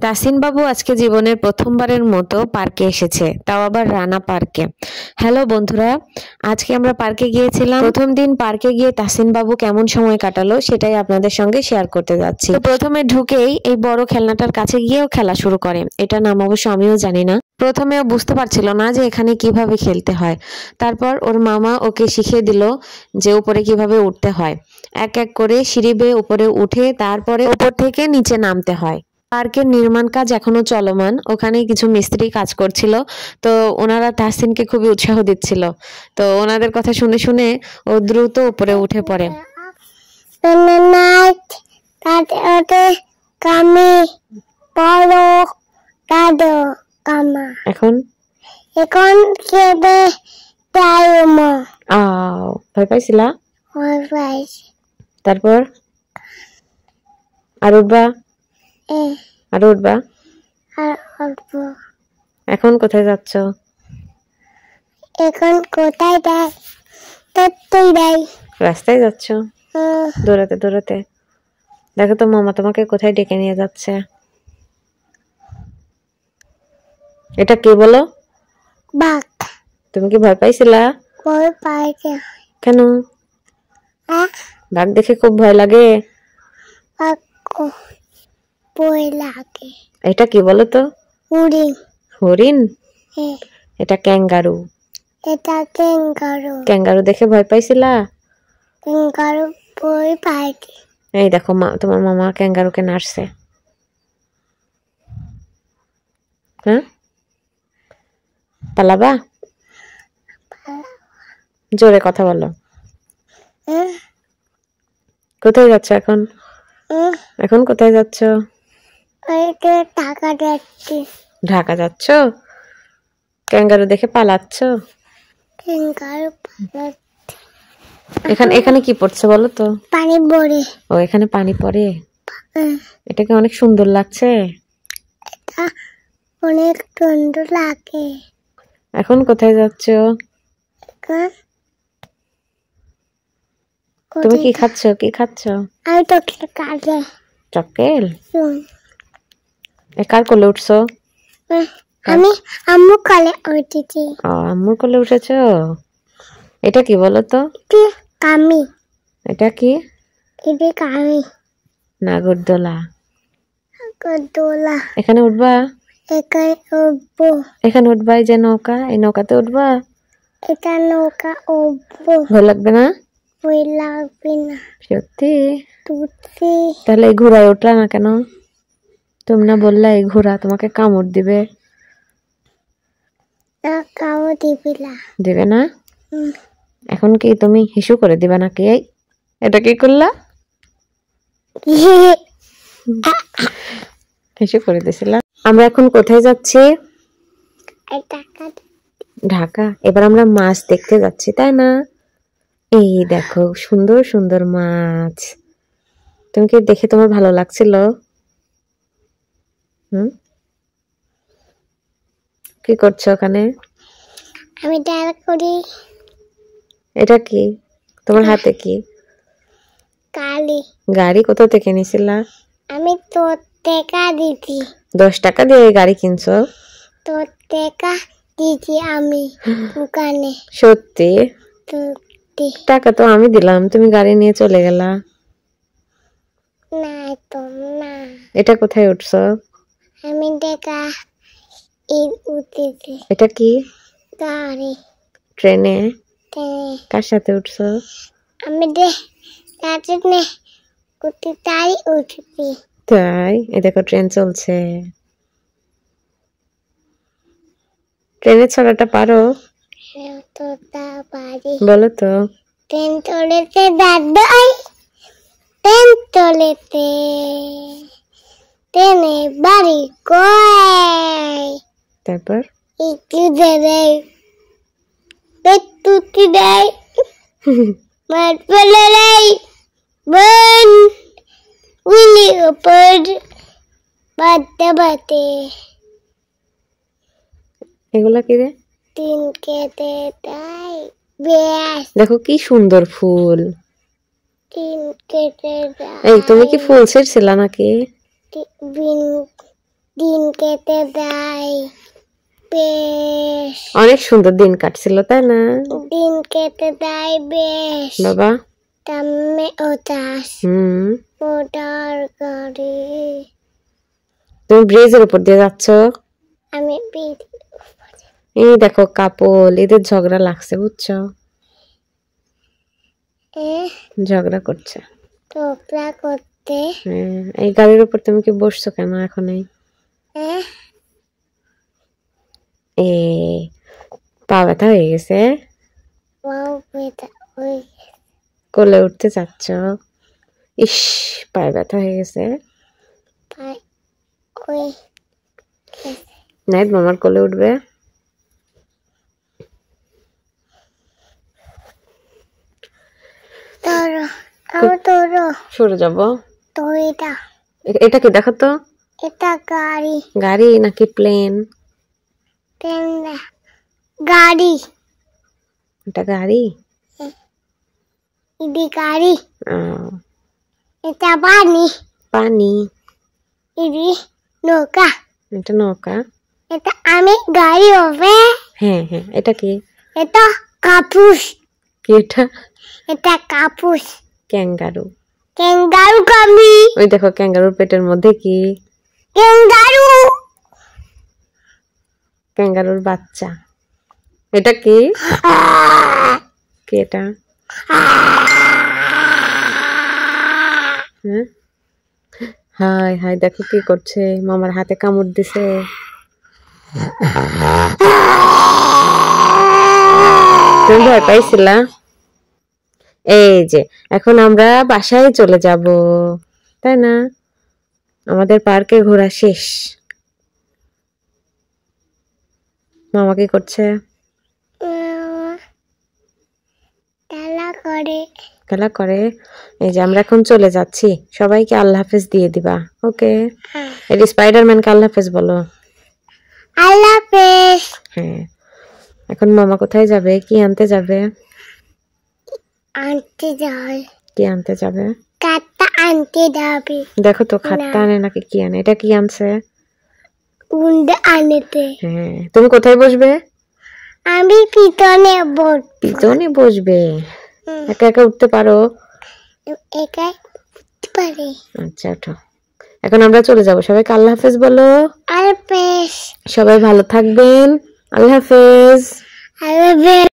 তাসিন বাবু আজকে জীবনের প্রথমবারের মতো পার্কে এসেছে, তাও আবার রানা পার্কে। হ্যালো বন্ধুরা, আজকে আমরা পার্কে গিয়েছিলাম। প্রথম দিন পার্কে গিয়ে তাসিন বাবু কেমন সময় কাটালো সেটাই আপনাদের সঙ্গে শেয়ার করতে যাচ্ছি। তো প্রথমে ঢুকেই এই বড় খেলনাটার কাছে গিয়েও খেলা শুরু করে। এটার নাম অবশ্য আমিও জানি না। প্রথমেও বুঝতে পারছিল না যে এখানে কিভাবে খেলতে হয়। তারপর ওর মামা ওকে শিখিয়ে দিল যে উপরে কিভাবে উঠতে হয়। এক এক করে সিঁড়ি বেয়ে উপরে উঠে তারপরে উপর থেকে নিচে নামতে হয়। পার্কের নির্মাণ কাজ এখনো চলমান, ওখানে কিছু মিস্ত্রি কাজ করছিল। তো ওনারা তাহসিনকে খুবই উৎসাহ দিচ্ছিল। তো ওনাদের কথা শুনে শুনে ও দ্রুত উপরে উঠে পড়ে। এখন এখন কেবে টাইমো ভয় পাইছিলা? ভয় পাইছি। তারপর আর উঠবা? আর উঠবা? আর অল্প। এখন কোথায় যাচ্ছ? এখন কোথায় যাই? তত্ত্বই যাই। রাস্তায় যাচ্ছ? দৌড়াতে দৌড়াতে। দেখো তো মামা তোমাকে কোথায় ডেকে নিয়ে যাচ্ছে। এটা কে বলো? বাঘ। তুমি কি ভয় পাইছিলা? ভয় পাইছে। কেন? বাঘ দেখে খুব ভয় লাগে? বাঘ ভয় লাগে। এটা কি বলো তো? হরিণ। হরিণ? এটা ক্যাঙ্গারু। এটা ক্যাঙ্গারু। ক্যাঙ্গারু দেখে ভয় পাইছিলা? ক্যাঙ্গারু ভয় পাইছে। এই দেখো তোমার মামা ক্যাঙ্গারুকে নাড়ছে। হ্যাঁ, পালাবা? জোরে কথা বলো। কোথায় যাচ্ছ এখন? এখন কোথায় যাচ্ছ? ঢাকা যাচ্ছি। ঢাকা যাচ্ছ? ক্যাঙ্গারু দেখে পালাচ্ছ? ক্যাঙ্গারু পালাচ্ছে। এখানে কি পড়ছে বলো তো? পানি পড়ে। ও, এখানে পানি পড়ে। এটা কি অনেক সুন্দর লাগছে? এটা অনেক সুন্দর লাগে। এখন কোথায় যাচ্ছ? তুমি কি খাচ্ছ? কি খাচ্ছ? আমি তো কাটে চকলেট। কার কোলে উঠছো? আমি আম্মু কোলে উঠেছি। আম্মুর কোলে উঠেছ? এটা কি বলো তো? কামি। এটা কি? এটা কামি। নাগরদোলা। নাগরদোলা। এখানে উঠবা? এখানে উঠবো। এখানে উঠবা? এই যে নৌকা, এই নৌকাতে উঠবা? এটা নৌকা উঠবো। ভয় লাগবে না? ভয় লাগবে না। সত্যি? সত্যি। তাহলে এই ঘোড়ায় উঠলা না কেন? তুমি না বললা এই ঘোড়া তোমাকে কামড় দিবে? কামড় দিবে না। দিবে না? এখন কি তুমি হিসু করে দিবা নাকি? এই এটা কি করলা? হিসু করে দিছিলা। আমরা এখন কোথায় যাচ্ছি? ঢাকা। এবার আমরা মাছ দেখতে যাচ্ছি, তাই না? এই দেখো সুন্দর সুন্দর মাছ। তুমি কি দেখে তোমার ভালো লাগছিল? কি করছো ওখানে? আমি ডাল করি। এটা কি তোমার হাতে? কি গাড়ি? গাড়ি কোথা থেকে নিছিলা? আমি তোর টাকা দিছি। 10 টাকা দিয়ে গাড়ি কিনছো? তোর টাকা দিছি আমি দোকানে। সত্যি? সত্যি। টাকা তো আমি দিলাম, তুমি গাড়ি নিয়ে চলে গেলা। না তো না। এটা কোথায় উঠছো? আমি টাকা উঠেছি। এটা কি? গাড়ি। ট্রেনে? কার সাথে উঠছো? আমি তাই উঠেছি। তাই? এই দেখো ট্রেন চলছে। ট্রেনের ছড়াটা পারো? বলো তো। ট্রেন চলেছে দাদাই, ট্রেন চলেছে, ট্রেনে বাড়ি কই? তারপর একটু দেয়, তুতি দেয়, মাঠ ফেলে দেয়, বন উইলি উপর বাদে বাদে। এগুলা কি রে? তিন কেটে দেয় ব্যাস। দেখো কি সুন্দর ফুল। তিন কেটে দেয়। এই তুমি কি ফুল ছিঁড়ছিলা নাকি? দিন কেটে যায় বেশ। অনেক সুন্দর দিন কাটছিল তাই না? দিন কেটে যায় বেশ। বাবা তামে ওটাস মোটর গাড়ি। তুমি ব্রিজের উপর দিয়ে যাচ্ছ? আমি এই দেখো কাপল, এদের ঝগড়া লাগছে বুঝছো? ঝগড়া করছে টোকরা করতে। এই গাড়ির উপর তুমি কি বসছো কেন এখন? এই পা ব্যথা হয়ে গেছে, কোলে উঠতে চাচ্ছ? ইস, পায়ে ব্যথা হয়ে গেছে। নাইট মামার কোলে উঠবে। সরে যাবো। এটা কি দেখো তো? এটা গাড়ি। গাড়ি নাকি প্লেন? গাড়ি। এটা গাড়ি। এটা গাড়ি। এটা পানি। পানি। এটা নৌকা। এটা নৌকা। এটা আমি গাড়ি হবে। হ্যাঁ হ্যাঁ, এটা কি? এটা কাপুস। কি এটা? এটা কাপুস। ক্যাঙ্গারু। ক্যাঙ্গারু কামি। ওই দেখো ক্যাঙ্গারুর পেটের মধ্যে কি? ক্যাঙ্গারু। ক্যাঙ্গারুর বাচ্চা। এটা কি? কি এটা? হাই হাই, দেখো কি করছে, মামার হাতে কামড় দিছে। তুমি ভয় পাইছিলা? এই যে এখন আমরা বাসায় চলে যাব, তাই না? আমাদের পার্কে ঘোরা শেষ। মামা কি করছে? খেলা করে। এই যে আমরা এখন চলে যাচ্ছি, সবাইকে আল্লাহ হাফেজ দিয়ে দিবা। ওকে, এই স্পাইডারম্যানকে আল্লাহ হাফেজ বলো। আল্লাহ হাফেজ। হ্যাঁ, এখন মামা কোথায় যাবে? কি আনতে যাবে? আনতে যাবে। কি আনতে যাবে? খাতা আনতে যাবে। দেখো তো খাতা আনে নাকি কি আনে। এটা কি আনছে? উন্ডে আনেতে। হ্যাঁ, তুমি কোথায় বসবে? আমি পিছনে বসবো। পিছনে বসবে? একা একা উঠতে পারো? একাই উঠতে পারি। আচ্ছা ওঠো। এখন আমরা চলে যাব, সবাইকে আল্লাহ হাফেজ বলো। আল্লাহ হাফেজ। সবাই ভালো থাকবেন। আল্লাহ হাফেজ। আল্লাহ হাফেজ।